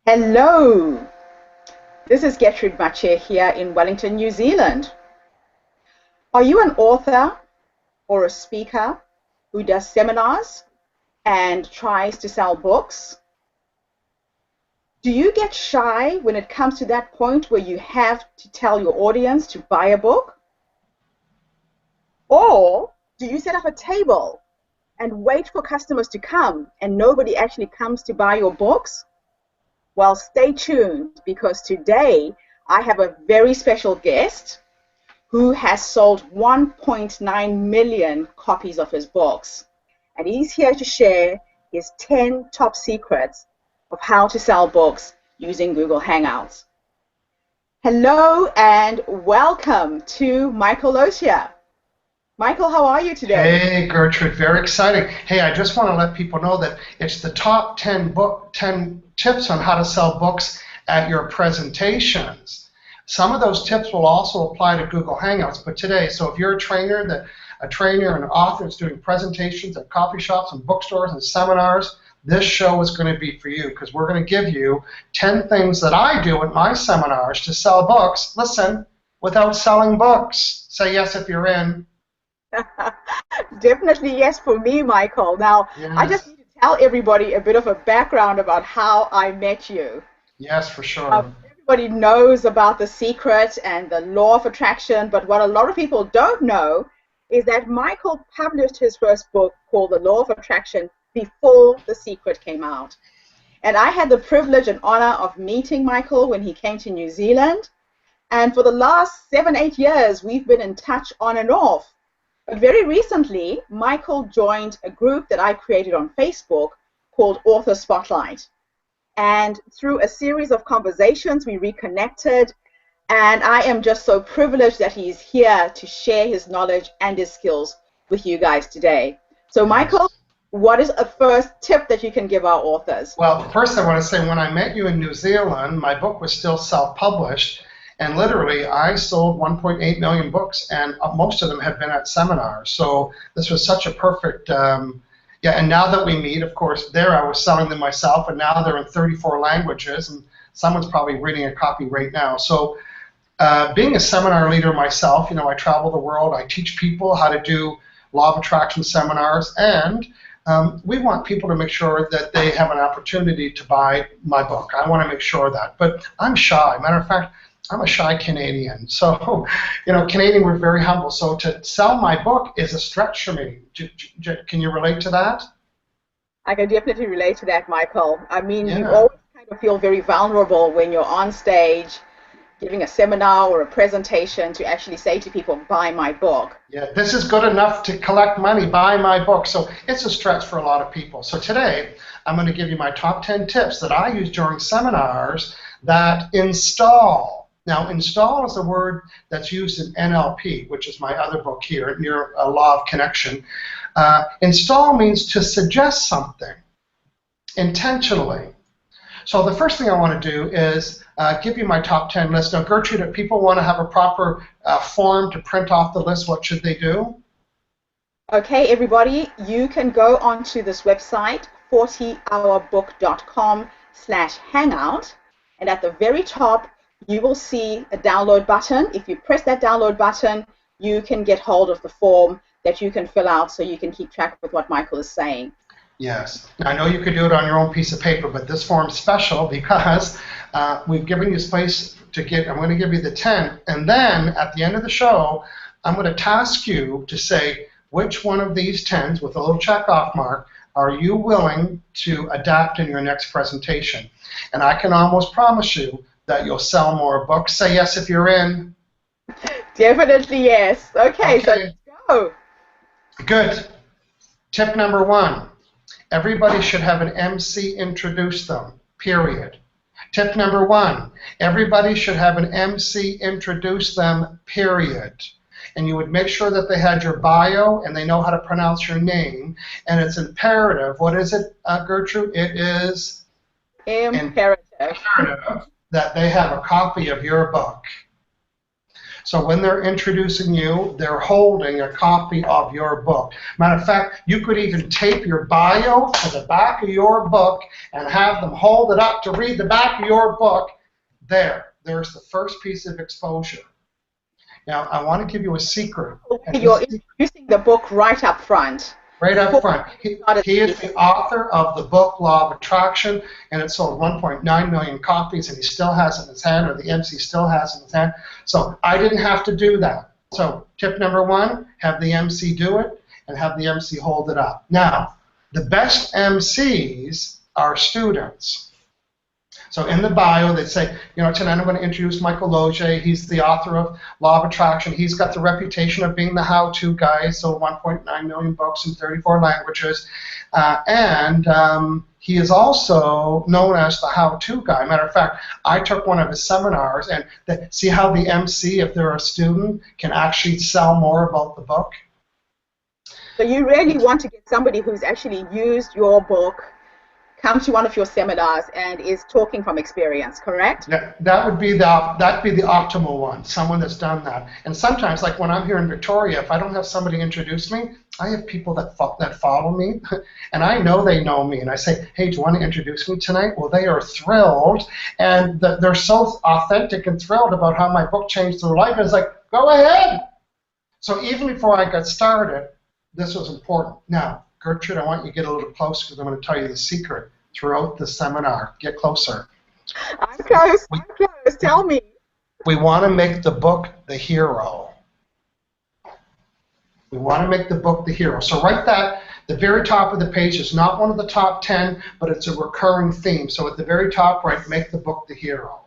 Hello, this is Getrude Matshe here in Wellington, New Zealand. Are you an author or a speaker who does seminars and tries to sell books? Do you get shy when it comes to that point where you have to tell your audience to buy a book? Or do you set up a table and wait for customers to come and nobody actually comes to buy your books? Well, stay tuned because today I have a very special guest who has sold 1.9 million copies of his books. And he's here to share his 10 top secrets of how to sell books using Google Hangouts. Hello and welcome to Michael Losier. Michael, how are you today? Hey, Gertrude, very exciting. Hey, I just want to let people know that it's the top 10 tips on how to sell books at your presentations. Some of those tips will also apply to Google Hangouts, but today, so if you're a trainer and an author that's doing presentations at coffee shops and bookstores and seminars, this show is going to be for you because we're going to give you 10 things that I do at my seminars to sell books. Listen, without selling books. Say yes if you're in. Definitely yes for me, Michael. Now, Yes. I just need to tell everybody a bit of a background about how I met you. Yes, for sure. Everybody knows about The Secret and the Law of Attraction, but what a lot of people don't know is that Michael published his first book called The Law of Attraction before The Secret came out. And I had the privilege and honor of meeting Michael when he came to New Zealand. And for the last 7-8 years, we've been in touch on and off. But very recently, Michael joined a group that I created on Facebook called Author Spotlight. And through a series of conversations, we reconnected. And I am just so privileged that he's here to share his knowledge and his skills with you guys today. So, Michael, what is a first tip that you can give our authors? Well, first I want to say when I met you in New Zealand, my book was still self-published. And literally, I sold 1.8 million books, and most of them had been at seminars. So this was such a perfect, and now that we meet, of course, there I was selling them myself, and now they're in 34 languages, and someone's probably reading a copy right now. So being a seminar leader myself, I travel the world. I teach people how to do law of attraction seminars, and we want people to make sure that they have an opportunity to buy my book. I want to make sure of that. But I'm shy. Matter of fact, I'm a shy Canadian. So, Canadian, we're very humble. So to sell my book is a stretch for me. Can you relate to that? I can definitely relate to that, Michael. I mean, Yeah. You always kind of feel very vulnerable when you're on stage giving a seminar or a presentation to actually say to people, buy my book. Yeah, this is good enough to collect money, buy my book. So it's a stretch for a lot of people. So today, I'm going to give you my top 10 tips that I use during seminars that install. Now, install is a word that's used in NLP, which is my other book here, Near a Law of Connection. Install means to suggest something intentionally. So the first thing I want to do is give you my top 10 list. Now, Gertrude, if people want to have a proper form to print off the list, what should they do? Okay, everybody, you can go onto this website, 40hourbook.com/hangout, and at the very top, you will see a download button. If you press that download button, you can get hold of the form that you can fill out so you can keep track of what Michael is saying. Yes. Now, I know you could do it on your own piece of paper, but this form's special because we've given you space to get. I'm going to give you the 10, and then at the end of the show, I'm going to task you to say which one of these 10s with a little check-off mark are you willing to adapt in your next presentation. And I can almost promise you that you'll sell more books. Say yes if you're in. Definitely yes. Okay. So let's go. Good. Tip number 1. Everybody should have an MC introduce them, period. Tip number 1. Everybody should have an MC introduce them, period. And you would make sure that they had your bio and they know how to pronounce your name. And it's imperative. What is it, Gertrude? It is imperative that they have a copy of your book. So when they're introducing you, they're holding a copy of your book. Matter of fact, you could even tape your bio to the back of your book and have them hold it up to read the back of your book. There's the first piece of exposure. Now, I want to give you a secret. You're introducing the book right up front. Right up front. He is the author of the book Law of Attraction, and it sold 1.9 million copies, and he still has it in his hand, or the MC still has it in his hand. So I didn't have to do that. So tip number one, have the MC do it, and have the MC hold it up. Now, the best MCs are students. So in the bio, they say, you know, tonight I'm going to introduce Michael Losier. He's the author of Law of Attraction. He's got the reputation of being the how-to guy, so 1.9 million books in 34 languages. He is also known as the how-to guy. Matter of fact, I took one of his seminars, and see how the MC, if they're a student, can actually sell more about the book? So you really want to get somebody who's actually used your book, come to one of your seminars, and is talking from experience, correct? Yeah, that'd be the optimal one, someone that's done that. And sometimes, like when I'm here in Victoria, if I don't have somebody introduce me, I have people that follow me, and I know they know me, and I say, hey, do you want to introduce me tonight? Well, they are thrilled, and they're so authentic and thrilled about how my book changed their life. And it's like, go ahead. So even before I got started, this was important. Now, Gertrude, I want you to get a little closer because I'm going to tell you the secret throughout the seminar. Get closer. I'm close. I'm close. Tell me. We want to make the book the hero. We want to make the book the hero. So write that. The very top of the page is not one of the top 10, but it's a recurring theme. So at the very top, write, make the book the hero.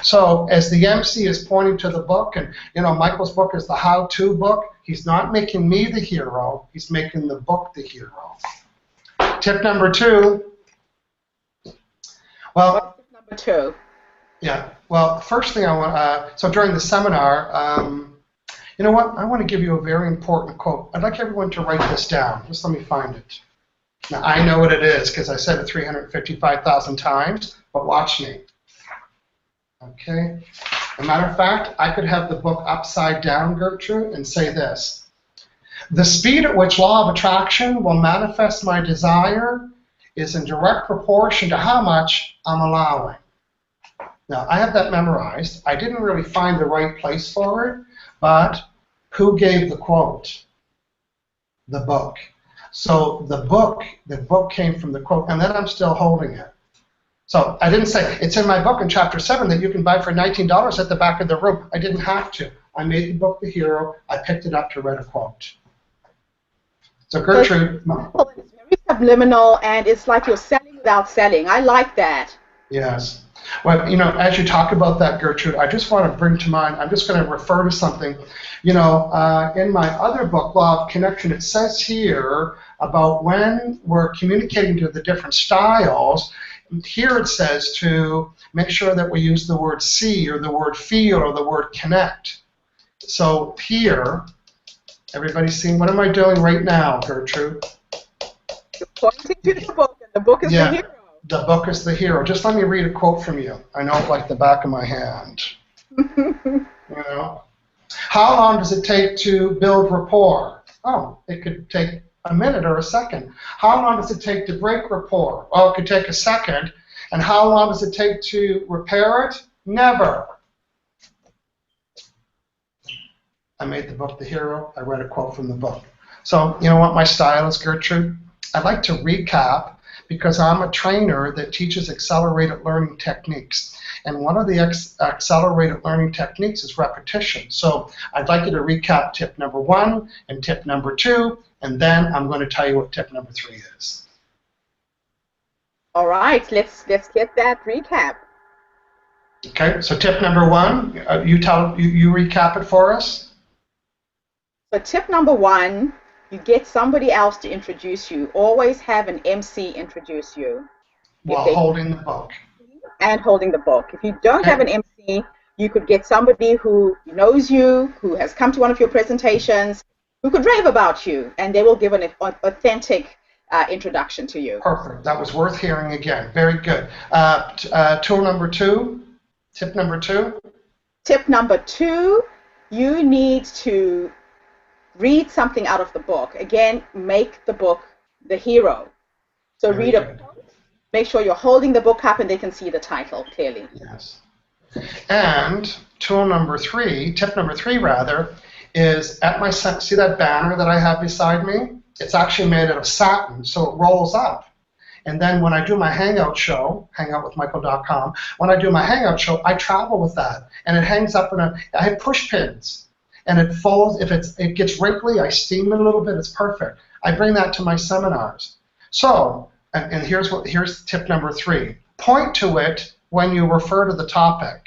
So as the MC is pointing to the book, and you know, Michael's book is the how-to book, he's not making me the hero, he's making the book the hero. Tip number two. Well, tip number two? Yeah, well, first thing I want, so during the seminar, you know what, I want to give you a very important quote. I'd like everyone to write this down. Just let me find it. Now, I know what it is because I said it 355,000 times, but watch me. Okay. As a matter of fact, I could have the book upside down, Gertrude, and say this. The speed at which law of attraction will manifest my desire is in direct proportion to how much I'm allowing. Now, I have that memorized. I didn't really find the right place for it, but who gave the quote? The book. So the book came from the quote, and then I'm still holding it. So I didn't say, it's in my book in chapter 7 that you can buy for $19 at the back of the room. I didn't have to. I made the book the hero. I picked it up to write a quote. So Gertrude. It's very subliminal, and it's like you're selling without selling. I like that. Yes. Well, you know, as you talk about that, Gertrude, I just want to bring to mind, I'm just going to refer to something. You know, in my other book, Law of Connection, it says here about when we're communicating to the different styles. Here it says to make sure that we use the word see or the word feel or the word connect. So here, everybody's seeing, what am I doing right now, Gertrude? You're pointing to the book, and the book is the hero. The book is the hero. Just let me read a quote from you. I know it like the back of my hand. You know? How long does it take to build rapport? Oh, it could take a minute or a second. How long does it take to break rapport? Well, it could take a second. And how long does it take to repair it? Never. I made the book the hero. I read a quote from the book. So, you know what my style is, Gertrude? I'd like to recap because I'm a trainer that teaches accelerated learning techniques. And one of the accelerated learning techniques is repetition. So I'd like you to recap tip number 1 and tip number 2, and then I'm going to tell you what tip number 3 is. All right, let's get that recap. Okay, so tip number 1, you recap it for us. So tip number 1, you get somebody else to introduce you. Always have an MC introduce you. While holding the book. And holding the book. If you don't have an MC, you could get somebody who knows you, who has come to one of your presentations, who could rave about you, and they will give an authentic introduction to you. Perfect. That was worth hearing again. Very good. Tool number 2, tip number 2. Tip number 2, you need to read something out of the book. Again, make the book the hero. So Very read a good. quote, make sure you're holding the book up and they can see the title clearly. Yes. And tip number three rather, is at my, see that banner that I have beside me? It's actually made out of satin, so it rolls up. And then when I do my Hangout show, hangoutwithmichael.com, when I do my Hangout show, I travel with that. And it hangs up I have push pins. And it folds, if it gets wrinkly, I steam it a little bit, it's perfect. I bring that to my seminars. So, and here's tip number three. Point to it when you refer to the topic.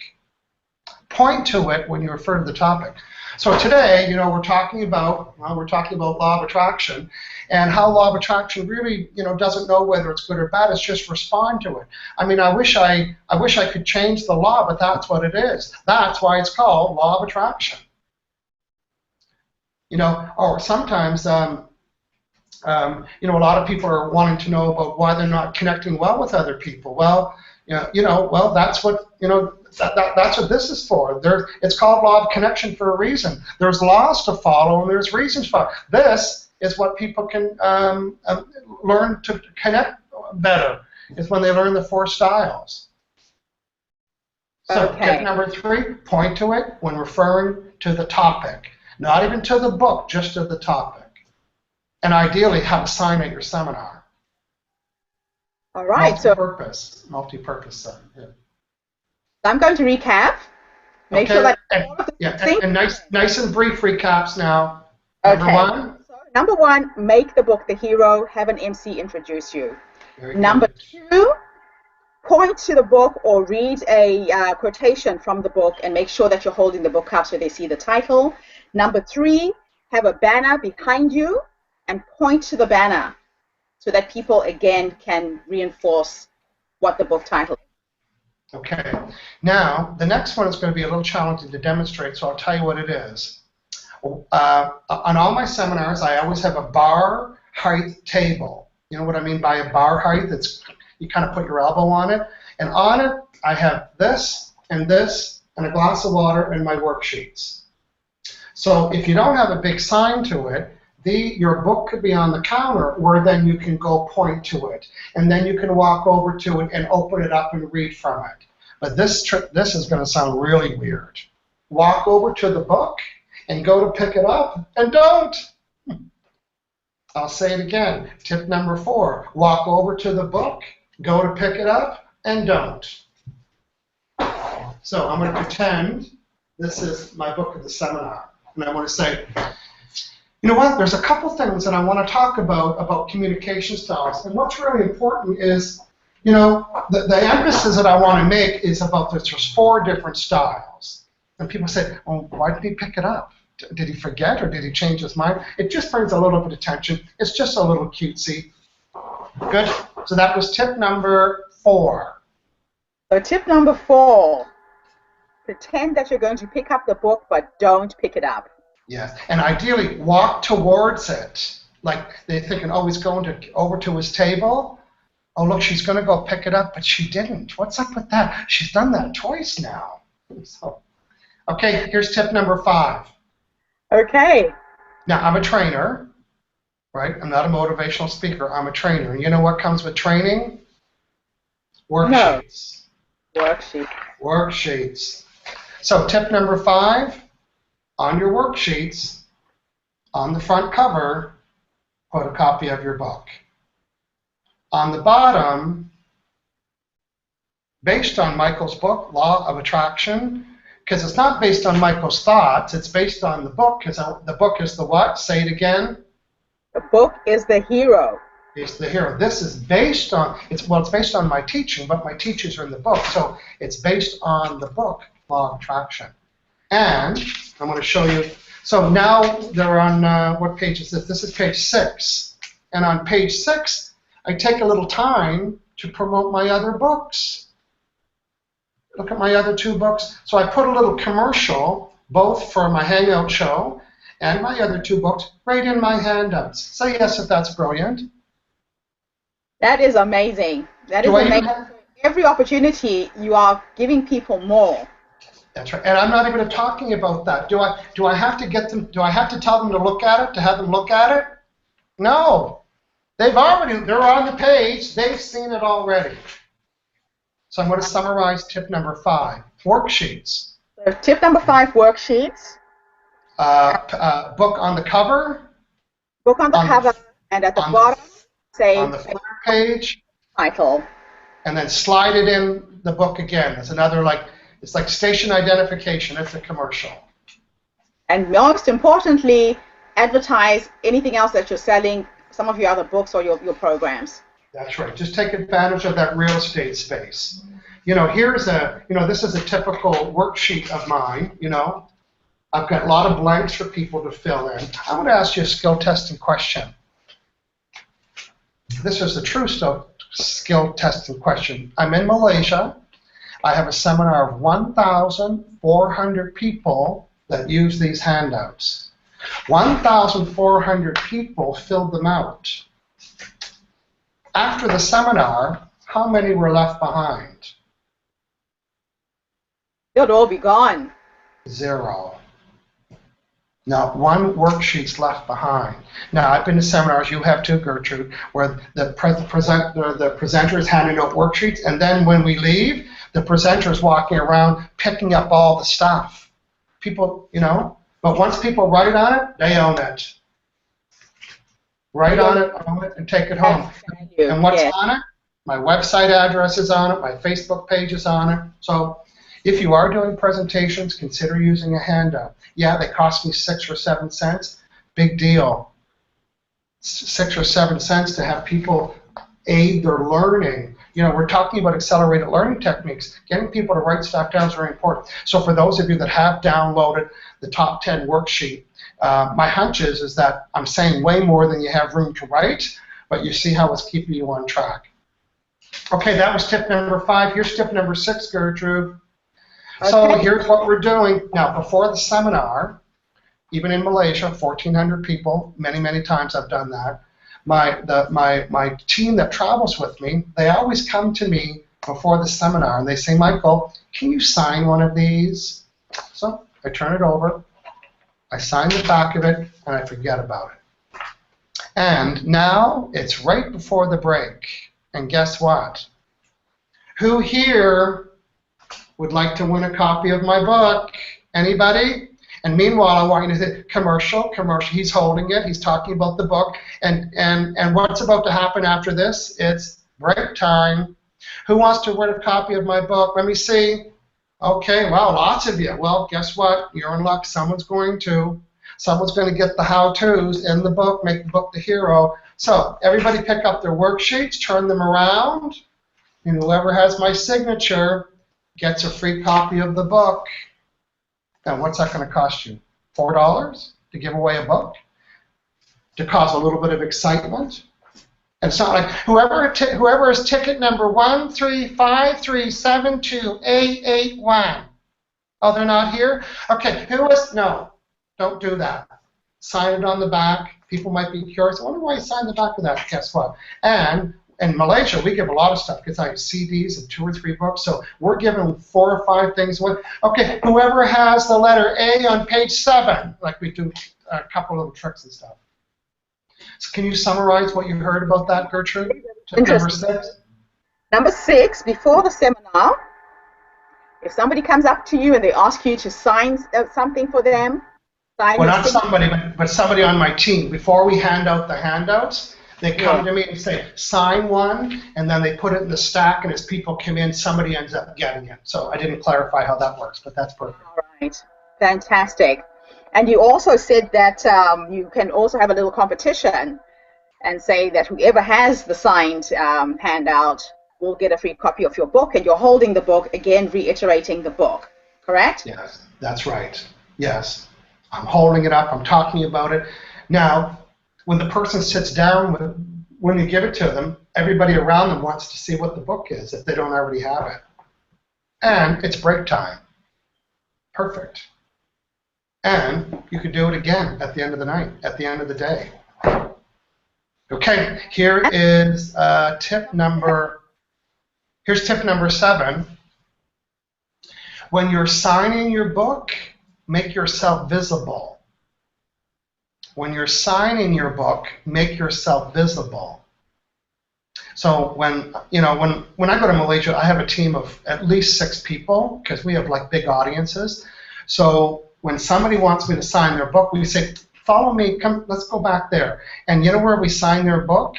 Point to it when you refer to the topic. So today, we're talking about law of attraction, and how law of attraction really, doesn't know whether it's good or bad. It's just respond to it. I mean, I wish I could change the law, but that's what it is. That's why it's called law of attraction. Or sometimes, a lot of people are wanting to know about why they're not connecting well with other people. Well, that's what that's what this is for. It's called law of connection for a reason. There's laws to follow and there's reasons for it. This is what people can learn to connect better. Is when they learn the 4 styles. So Okay. tip number 3: point to it when referring to the topic. Not even to the book, just to the topic. And ideally, have a sign at your seminar. All right. Multi-purpose sign. Yeah. I'm going to recap. Make sure that all of the and nice and brief recaps now. Okay. Number 1. So, number 1, make the book the hero. Have an MC introduce you. Very Number good. 2, point to the book or read a quotation from the book and make sure that you're holding the book up so they see the title. Number 3, have a banner behind you and point to the banner so that people, again, can reinforce what the book title is. Okay. Now, the next one is going to be a little challenging to demonstrate, so I'll tell you what it is. On all my seminars, I always have a bar height table. You know what I mean by a bar height? You kind of put your elbow on it. And on it, I have this and a glass of water and my worksheets. So if you don't have a big sign to it, your book could be on the counter where then you can go point to it. And then you can walk over to it and open it up and read from it. But this is going to sound really weird. Walk over to the book and go to pick it up and don't. I'll say it again. Tip number 4, walk over to the book, go to pick it up, and don't. So I'm going to pretend this is my book of the seminar. And I want to say, you know what, there's a couple things that I want to talk about communication styles. And what's really important is, the emphasis that I want to make is about there's 4 different styles. And people say, oh, why did he pick it up? Did he forget or did he change his mind? It just brings a little bit of attention. It's just a little cutesy. Good. So that was tip number 4. So tip number 4, pretend that you're going to pick up the book, but don't pick it up. Yes, and ideally walk towards it. Like they're thinking, oh, he's going over to his table. Oh, look, she's going to go pick it up, but she didn't. What's up with that? She's done that twice now. So, okay, here's tip number 5. Okay. Now, I'm a trainer, right? I'm not a motivational speaker. I'm a trainer. And you know what comes with training? Worksheets. No. Worksheets. Worksheets. So tip number 5, on your worksheets, on the front cover, put a copy of your book. On the bottom, based on Michael's book, Law of Attraction, because it's not based on Michael's thoughts, it's based on the book, because the book is the what? Say it again. The book is the hero. It's the hero. This is based on, it's based on my teaching, but my teachings are in the book, so it's based on the book, Law of Attraction. And I'm going to show you, so now they're on, what page is this? This is page 6. And on page 6, I take a little time to promote my other books. Look at my other 2 books. So I put a little commercial, both for my Hangout show and my other 2 books, right in my handouts. Say yes if that's brilliant. That is amazing. That is amazing. Every opportunity, you are giving people more. That's right. And I'm not even talking about that. Do I have to get them? Do I have to tell them to look at it? To have them look at it? No. They're on the page. They've seen it already. So I'm going to summarize tip number 5. Worksheets. So tip number 5, worksheets. Book on the cover. Book on the cover, and at the bottom, say on the front page. Title. And then slide it in the book again. It's another it's like station identification. It's a commercial. And most importantly, advertise anything else that you're selling, some of your other books or your programs. That's right. Just take advantage of that real estate space. This is a typical worksheet of mine, I've got a lot of blanks for people to fill in. I want to ask you a skill testing question. This is the true skill testing question. I'm in Malaysia. I have a seminar of 1,400 people that use these handouts. 1,400 people filled them out. After the seminar, how many were left behind? They'll all be gone. 0. Not one worksheet's left behind. Now, I've been to seminars, you have too, Gertrude, where the presenter is handing out worksheets, and then when we leave, the presenter is walking around picking up all the stuff. People, but once people write on it, they own it. Write on it, own it, and take it home. And what's on it? My website address is on it, my Facebook page is on it. So if you are doing presentations, consider using a handout. Yeah, they cost me 6 or 7 cents. Big deal. 6 or 7 cents to have people aid their learning. We're talking about accelerated learning techniques. Getting people to write stuff down is very important. So for those of you that have downloaded the top 10 worksheet, my hunch is that I'm saying way more than you have room to write, but you see how it's keeping you on track. Okay, that was tip number 5. Here's tip number 6, Gertrude. So here's what we're doing. Now, before the seminar, even in Malaysia, 1,400 people, many, many times I've done that. My team that travels with me, they always come to me before the seminar and they say, Michael, can you sign one of these? So I turn it over, I sign the back of it, and I forget about it. And now it's right before the break. And guess what? Who here would like to win a copy of my book? Anybody? And meanwhile, I want you to say, commercial. He's holding it. He's talking about the book. And what's about to happen after this? It's break time. Who wants to win a copy of my book? Let me see. Okay, well, lots of you. Well, guess what? You're in luck. Someone's going to. Someone's going to get the how-tos in the book, make the book the hero. So everybody pick up their worksheets, turn them around, and whoever has my signature gets a free copy of the book. Now, what's that going to cost you? $4 to give away a book? To cause a little bit of excitement? And it's not like whoever is ticket number 135372881. Oh, they're not here? Okay, who is? No, don't do that. Sign it on the back. People might be curious. I wonder why you signed the back of that. Guess what? And in Malaysia, we give a lot of stuff because I have CDs and 2 or 3 books, so we're giving 4 or 5 things away. Okay, whoever has the letter A on page 7, like we do a couple little tricks and stuff. So can you summarize what you heard about that, Gertrude? Number 6? Number 6, before the seminar, if somebody comes up to you and they ask you to sign something for them, sign. Well, not somebody, but somebody on my team. Before we hand out the handouts, they come to me and say, sign one, and then they put it in the stack, and as people come in, somebody ends up getting it. So I didn't clarify how that works, but that's perfect. All right. Fantastic. And you also said that you can also have a little competition and say that whoever has the signed handout will get a free copy of your book, and you're holding the book, again, reiterating the book, correct? Yes, that's right. Yes. I'm holding it up. I'm talking about it. Now, when the person sits down, when you give it to them, everybody around them wants to see what the book is if they don't already have it. And it's break time. Perfect. And you could do it again at the end of the night, at the end of the day. Okay, here's tip number 7. When you're signing your book, make yourself visible. When you're signing your book, make yourself visible. So when I go to Malaysia, I have a team of at least 6 people because we have like big audiences. So when somebody wants me to sign their book, we say, follow me, come, let's go back there. And you know where we sign their book?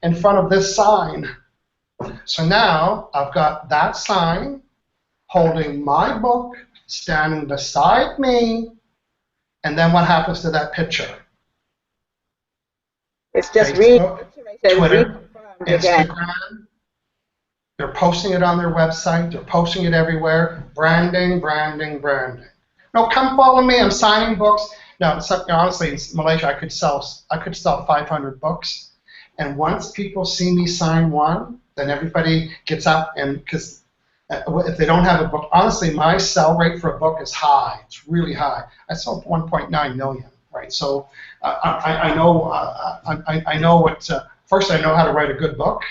In front of this sign. So now I've got that sign holding my book, standing beside me, and then what happens to that picture? It's just Facebook, Twitter, Instagram. Again. They're posting it on their website. They're posting it everywhere. Branding, branding, branding. No, come follow me. I'm signing books. No, honestly, in Malaysia, I could sell 500 books. And once people see me sign one, then everybody gets up, and because if they don't have a book, honestly, my sell rate for a book is high. It's really high. I sold 1.9 million, right? So I know what. First, I know how to write a good book,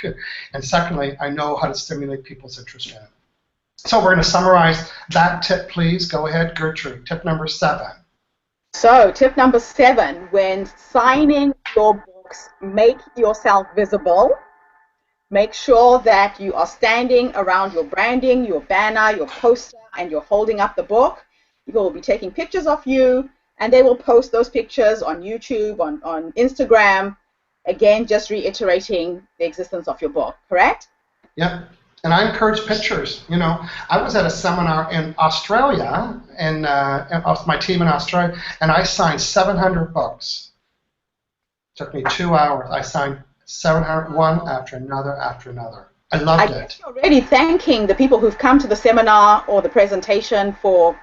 and secondly, I know how to stimulate people's interest in it. So we're going to summarize that tip, please. Go ahead, Gertrude. Tip number 7. So tip number 7: when signing your books, make yourself visible. Make sure that you are standing around your branding, your banner, your poster, and you're holding up the book. People will be taking pictures of you, and they will post those pictures on YouTube, on Instagram. Again, just reiterating the existence of your book, correct? Yep. And I encourage pictures. You know, I was at a seminar in Australia, and of my team in Australia, and I signed 700 books. It took me 2 hours. I signed 700, one after another after another. I loved it. You're already thanking the people who've come to the seminar or the presentation for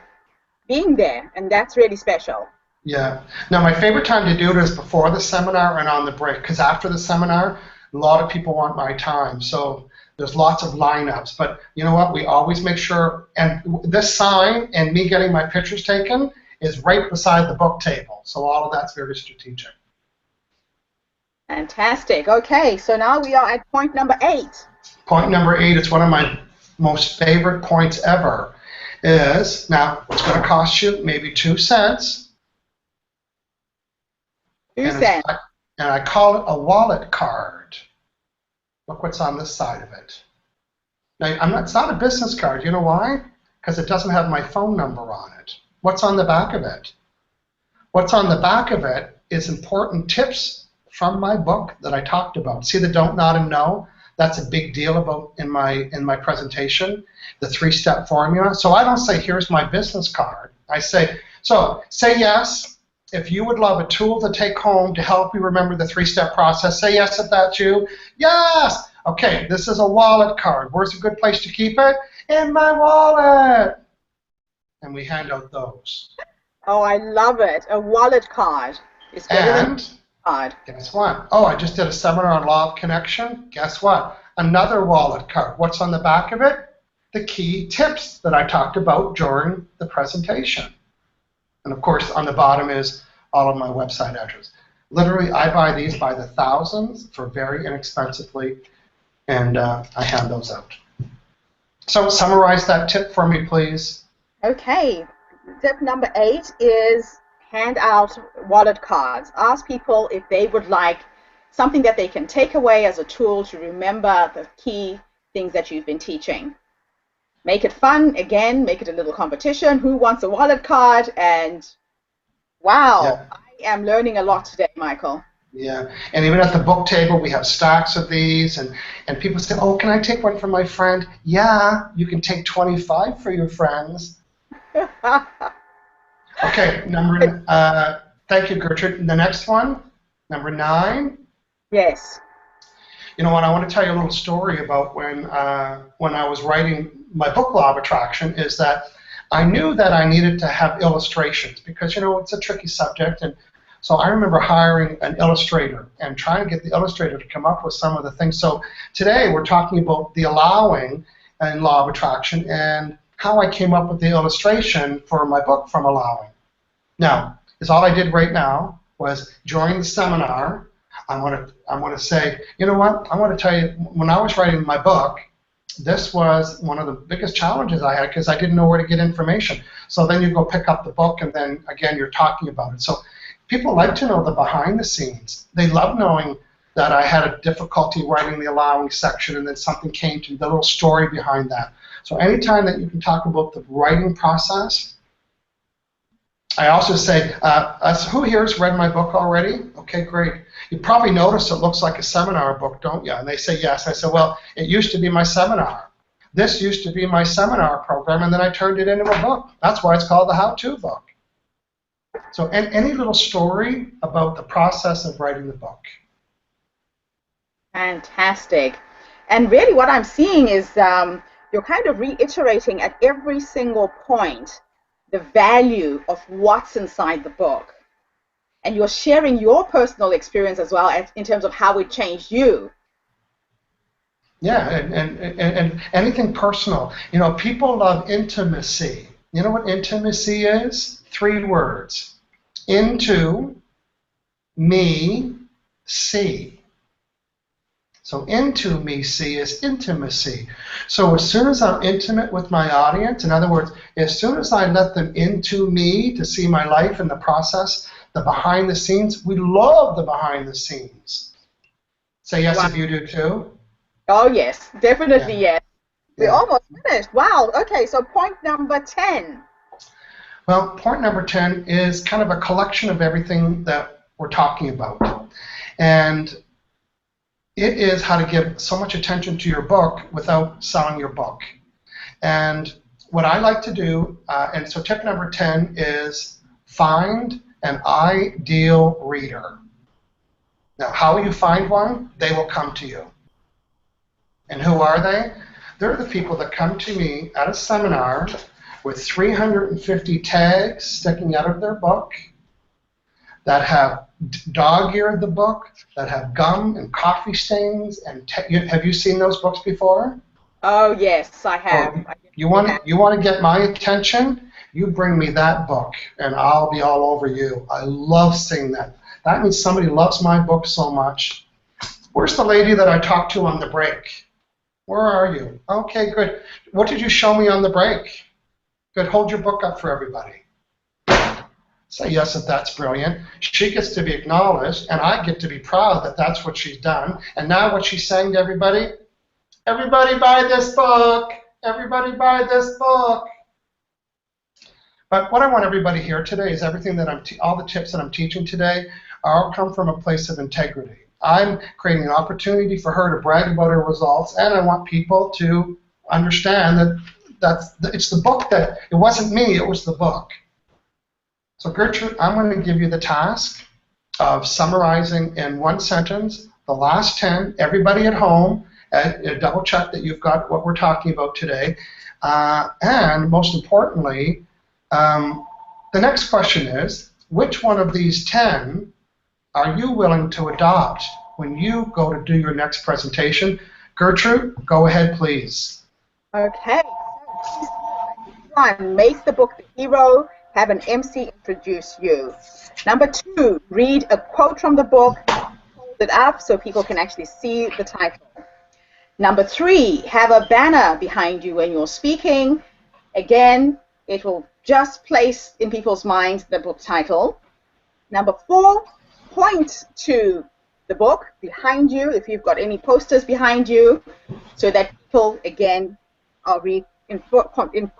being there, and that's really special. Yeah. Now, my favorite time to do it is before the seminar and on the break, because after the seminar, a lot of people want my time. So there's lots of lineups. But you know what? We always make sure, and this sign and me getting my pictures taken is right beside the book table. So all of that's very strategic. Fantastic. Okay, so now we are at point number 8. Point number 8 is one of my most favorite points ever. Is, now, it's going to cost you maybe 2 cents. 2 cents. And I call it a wallet card. Look what's on this side of it. Now, it's not a business card. You know why? Because it doesn't have my phone number on it. What's on the back of it? What's on the back of it is important tips from my book that I talked about. See the don't, not, and no? That's a big deal about in my presentation, the 3-step formula. So I don't say, here's my business card. I say, so say yes if you would love a tool to take home to help you remember the 3-step process. Say yes if that's you. Yes! Okay, this is a wallet card. Where's a good place to keep it? In my wallet. And we hand out those. Oh, I love it. A wallet card. It's better than card. Guess what? Oh, I just did a seminar on law of connection. Guess what? Another wallet card. What's on the back of it? The key tips that I talked about during the presentation. And of course, on the bottom is all of my website address. Literally, I buy these by the thousands for very inexpensively, and I hand those out. So summarize that tip for me, please. Okay. Tip number 8 is hand out wallet cards. Ask people if they would like something that they can take away as a tool to remember the key things that you've been teaching. Make it fun. Again, make it a little competition. Who wants a wallet card? And wow, yeah. I am learning a lot today, Michael. Yeah, and even at the book table, we have stacks of these, and people say, oh, can I take one for my friend? Yeah, you can take 25 for your friends. Okay, thank you, Gertrude. The next one, number 9. Yes. You know what, I want to tell you a little story about when I was writing my book, Law of Attraction, is that I knew that I needed to have illustrations because, you know, it's a tricky subject. And so I remember hiring an illustrator and trying to get the illustrator to come up with some of the things. So today we're talking about the allowing in Law of Attraction and how I came up with the illustration for my book, From Allowing. Now, is all I did right now was during the seminar, I want to say, you know what, I want to tell you, when I was writing my book, this was one of the biggest challenges I had because I didn't know where to get information. So then you go pick up the book, and then again you're talking about it. So people like to know the behind the scenes. They love knowing that I had a difficulty writing the allowing section, and then something came to me, the little story behind that. So anytime that you can talk about the writing process. I also say, who here has read my book already? Okay, great. You probably notice it looks like a seminar book, don't you? And they say yes. I said, well, it used to be my seminar. This used to be my seminar program, and then I turned it into a book. That's why it's called the how-to book. So any little story about the process of writing the book. Fantastic. And really what I'm seeing is you're kind of reiterating at every single point the value of what's inside the book. And you're sharing your personal experience as well in terms of how it changed you. Yeah, and anything personal. You know, people love intimacy. You know what intimacy is? 3 words. Into, me, see. So into me see is intimacy. So as soon as I'm intimate with my audience, in other words, as soon as I let them into me to see my life and the process, the behind the scenes, we love the behind the scenes. Say yes if you do too. Oh yes, definitely yes. We're Yeah. almost finished. Wow, okay, so point number 10. Well, point number 10 is kind of a collection of everything that we're talking about. And it is how to give so much attention to your book without selling your book. And what I like to do, and so tip number 10 is find an ideal reader. Now, how will you find one? They will come to you. And who are they? They're the people that come to me at a seminar with 350 tags sticking out of their book, that have dog-eared the book, that have gum and coffee stains. And have you seen those books before? Oh yes, I have. Oh, you want to get my attention? You bring me that book, and I'll be all over you. I love seeing that. That means somebody loves my book so much. Where's the lady that I talked to on the break? Where are you? Okay, good. What did you show me on the break? Good. Hold your book up for everybody. Say yes if that's brilliant. She gets to be acknowledged, and I get to be proud that that's what she's done. And now what she's saying to everybody, everybody buy this book. Everybody buy this book. But what I want everybody here today is everything that all the tips that I'm teaching today all come from a place of integrity. I'm creating an opportunity for her to brag about her results, and I want people to understand that it's the book that, it wasn't me, it was the book. So Gertrude, I'm going to give you the task of summarizing in one sentence the last 10. Everybody at home, double check that you've got what we're talking about today. And most importantly, the next question is, which one of these 10 are you willing to adopt when you go to do your next presentation? Gertrude, go ahead, please. Okay. One, make the book the hero. Have an MC introduce you. Number 2, read a quote from the book, hold it up so people can actually see the title. Number 3, have a banner behind you when you're speaking. Again, it will just place in people's minds the book title. Number 4, point to the book behind you if you've got any posters behind you, so that people, again, are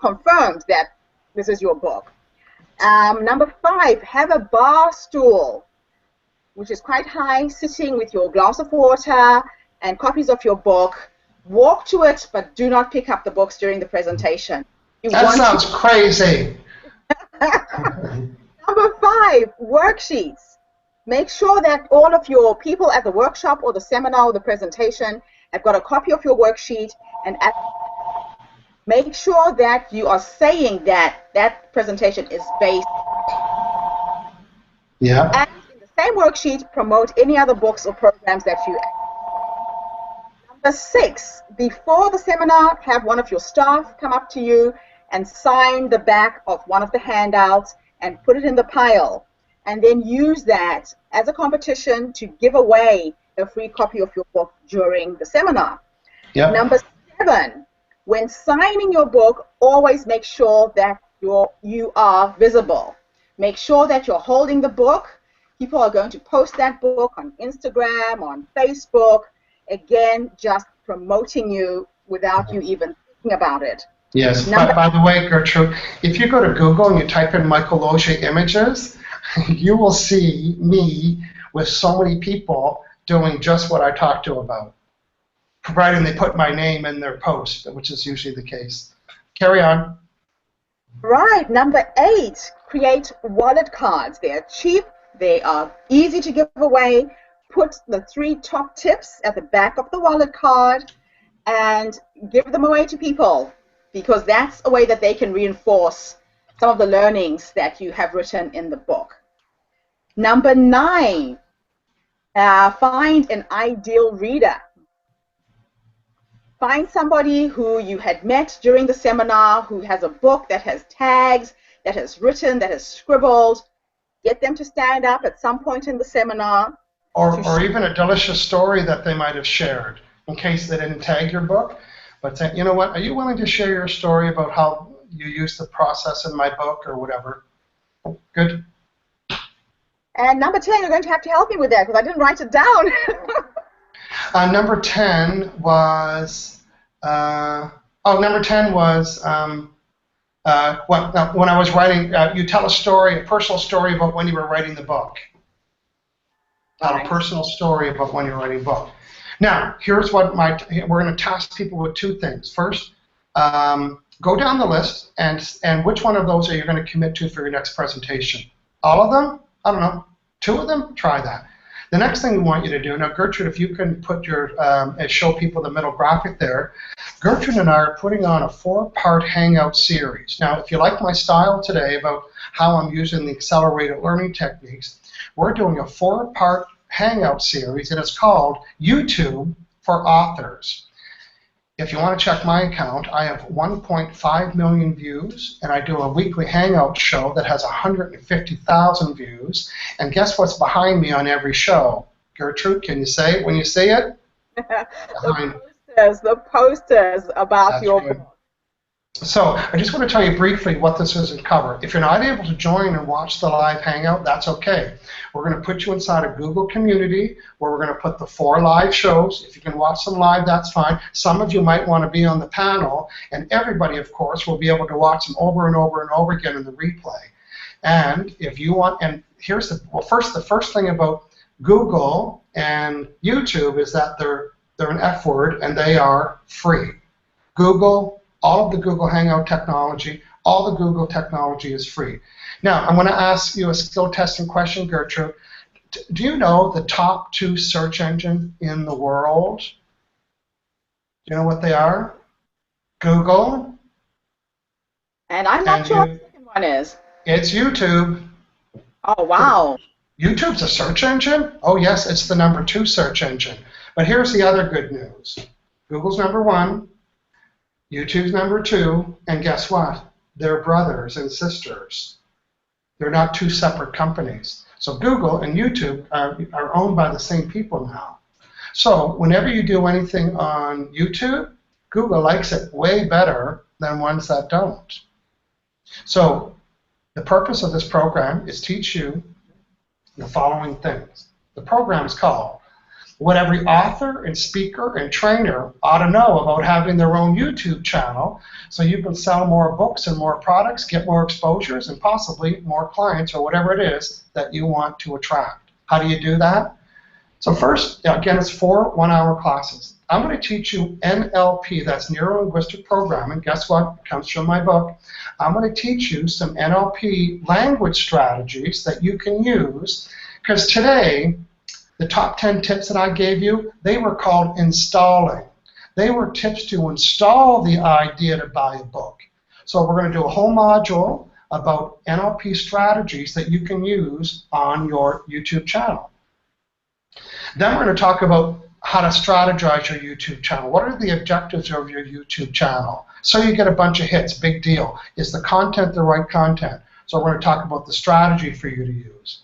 confirmed that this is your book. Number 5, have a bar stool, which is quite high, sitting with your glass of water and copies of your book. Walk to it, but do not pick up the books during the presentation. That sounds crazy. Number 5, worksheets. Make sure that all of your people at the workshop or the seminar or the presentation have got a copy of your worksheet, and make sure that you are saying that that presentation is based. Yeah. And in the same worksheet, promote any other books or programs that you. Number 6, before the seminar, have one of your staff come up to you and sign the back of one of the handouts and put it in the pile, and then use that as a competition to give away a free copy of your book during the seminar. Yep. Number 7, When signing your book, always make sure that you are visible. Make sure that you're holding the book. People are going to post that book on Instagram, on Facebook, again, just promoting you without you even thinking about it. Yes, but by the way, Gertrude, if you go to Google and you type in Michael Losier images, you will see me with so many people doing just what I talked to about, providing they put my name in their post, which is usually the case. Carry on. Right, number 8, create wallet cards. They are cheap, they are easy to give away. Put the 3 top tips at the back of the wallet card and give them away to people, because that's a way that they can reinforce some of the learnings that you have written in the book. Number 9, find an ideal reader. Find somebody who you had met during the seminar who has a book that has tags, that has written, that has scribbled. Get them to stand up at some point in the seminar. Or even a delicious story that they might have shared, in case they didn't tag your book. But say, you know what, are you willing to share your story about how you used the process in my book or whatever? Good. And number 10, you're going to have to help me with that because I didn't write it down. Number 10 was, number 10 was, when I was writing, you tell a story, a personal story about when you were writing the book. Tell a personal story about when you're writing a book. Now, here's what we're going to task people with 2 things. First, go down the list, and which one of those are you going to commit to for your next presentation? All of them? I don't know. 2 of them? Try that. The next thing we want you to do, now Gertrude, if you can put your, show people the middle graphic there, Gertrude and I are putting on a 4-part Hangout series. Now, if you like my style today about how I'm using the accelerated learning techniques, we're doing a 4-part Hangout series, and it's called YouTube for Authors. If you want to check my account, I have 1.5 million views, and I do a weekly Hangout show that has 150,000 views. And guess what's behind me on every show? Gertrude, can you say it when you say it? The posters about your book. So I just want to tell you briefly what this is in cover. If you're not able to join and watch the live Hangout, that's okay. We're going to put you inside a Google community where we're going to put the 4 live shows. If you can watch them live, that's fine. Some of you might want to be on the panel, and everybody, of course, will be able to watch them over and over and over again in the replay. And if you want, and here's the first thing about Google and YouTube is that they're an F word and they are free. Google, all of the Google Hangout technology, all the Google technology is free. Now, I'm going to ask you a skill testing question, Gertrude. Do you know the top 2 search engines in the world? Do you know what they are? Google. And I'm not sure what the second one is. It's YouTube. Oh, wow. YouTube's a search engine? Oh, yes, it's the number 2 search engine. But here's the other good news. Google's number 1. YouTube's number 2, and guess what? They're brothers and sisters. They're not 2 separate companies. So Google and YouTube are owned by the same people now. So whenever you do anything on YouTube, Google likes it way better than ones that don't. So the purpose of this program is teach you the following things. The program is called What Every Author and Speaker and Trainer Ought to Know About Having Their Own YouTube Channel, so you can sell more books and more products, get more exposures, and possibly more clients or whatever it is that you want to attract. How do you do that? So first, again, it's 4 one-hour classes. I'm going to teach you NLP, that's Neuro-Linguistic Programming. Guess what? It comes from my book. I'm going to teach you some NLP language strategies that you can use, because today, the top 10 tips that I gave you, they were called installing. They were tips to install the idea to buy a book. So we're going to do a whole module about NLP strategies that you can use on your YouTube channel. Then we're going to talk about how to strategize your YouTube channel. What are the objectives of your YouTube channel? So you get a bunch of hits, big deal. Is the content the right content? So we're going to talk about the strategy for you to use.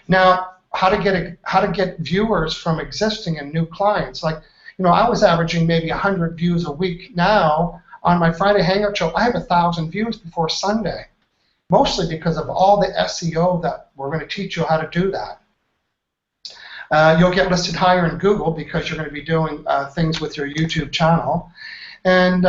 Now, how to get viewers from existing and new clients. Like, I was averaging maybe 100 views a week. Now on my Friday Hangout show, I have 1,000 views before Sunday, mostly because of all the SEO that we're going to teach you how to do that. You'll get listed higher in Google because you're going to be doing things with your YouTube channel. And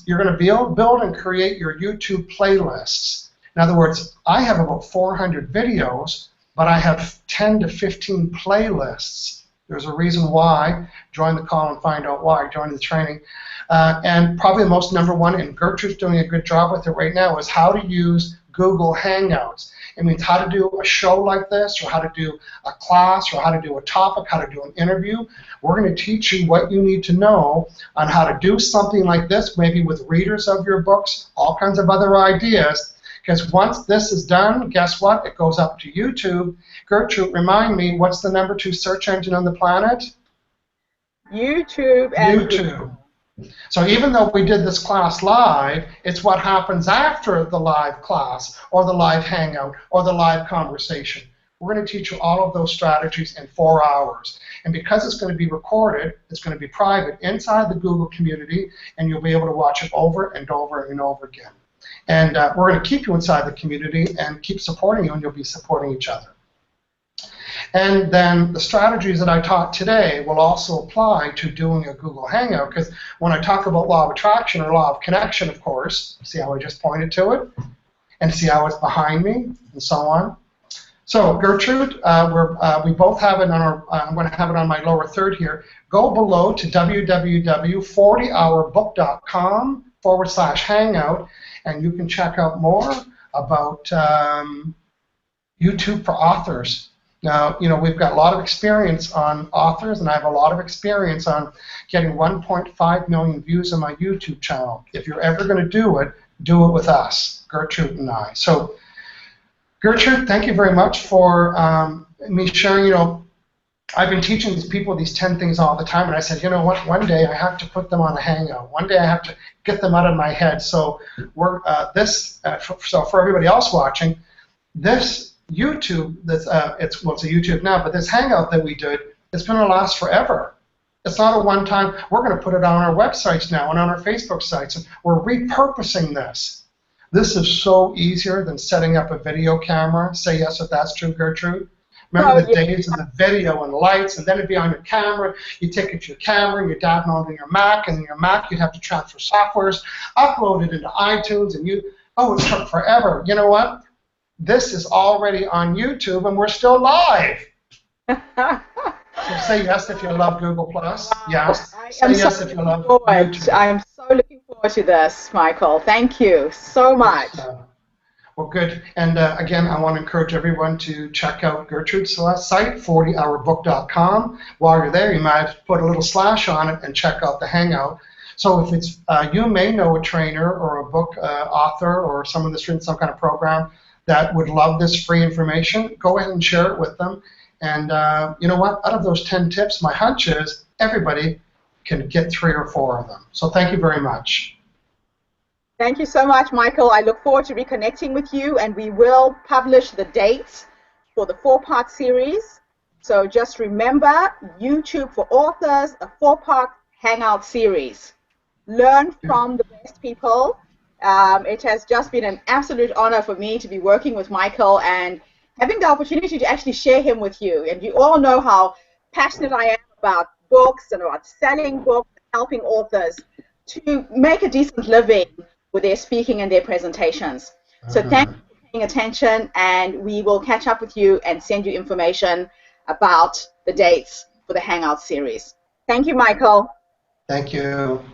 you're going to be able to build and create your YouTube playlists. In other words, I have about 400 videos, but I have 10 to 15 playlists. There's a reason why. Join the call and find out why. Join the training. And probably the most number one, and Gertrude's doing a good job with it right now, is how to use Google Hangouts. It means how to do a show like this, or how to do a class, or how to do a topic, how to do an interview. We're going to teach you what you need to know on how to do something like this, maybe with readers of your books, all kinds of other ideas. Because once this is done, guess what? It goes up to YouTube. Gertrude, remind me, what's the number 2 search engine on the planet? YouTube and YouTube. So even though we did this class live, it's what happens after the live class, or the live hangout, or the live conversation. We're going to teach you all of those strategies in 4 hours. And because it's going to be recorded, it's going to be private inside the Google community, and you'll be able to watch it over and over and over again. And we're going to keep you inside the community and keep supporting you, and you'll be supporting each other. And then the strategies that I taught today will also apply to doing a Google Hangout, because when I talk about law of attraction or law of connection, of course, see how I just pointed to it, and see how it's behind me, and so on. So Gertrude, we both have it on our, I'm going to have it on my lower third here. Go below to www.40hourbook.com/hangout, and you can check out more about YouTube for authors. Now, you know, we've got a lot of experience on authors, and I have a lot of experience on getting 1.5 million views on my YouTube channel. If you're ever going to do it with us, Gertrude and I. So, Gertrude, thank you very much for me sharing. You know, I've been teaching these people these 10 things all the time, and I said, you know what, one day I have to put them on a Hangout. One day I have to get them out of my head. So, so for everybody else watching, this YouTube, it's a YouTube now, but this Hangout that we did, it's going to last forever. It's not a one-time. We're going to put it on our websites now and on our Facebook sites, and we're repurposing this. This is so easier than setting up a video camera. Say yes if that's true, Gertrude. Remember the days of the video and lights, and then it'd be on your camera. You take it to your camera, and you download it on your Mac, and in your Mac you'd have to transfer softwares, upload it into iTunes, and it took forever. You know what? This is already on YouTube, and we're still live. So say yes if you love Google+. Yes. Say yes if you love YouTube. I'm so looking forward to this, Michael. Thank you so much. Well, good. And again, I want to encourage everyone to check out Gertrude's site, 40hourbook.com. While you're there, you might put a little slash on it and check out the Hangout. So if it's you may know a trainer or a book author or someone that's written some kind of program that would love this free information, go ahead and share it with them. And you know what? Out of those 10 tips, my hunch is everybody can get 3 or 4 of them. So thank you very much. Thank you so much, Michael. I look forward to reconnecting with you, and we will publish the dates for the 4-part series. So just remember, YouTube for Authors, a 4-part Hangout series. Learn from the best people. It has just been an absolute honor for me to be working with Michael and having the opportunity to actually share him with you. And you all know how passionate I am about books and about selling books, helping authors to make a decent living with their speaking and their presentations. So thank you for paying attention, and we will catch up with you and send you information about the dates for the Hangout series. Thank you, Michael. Thank you.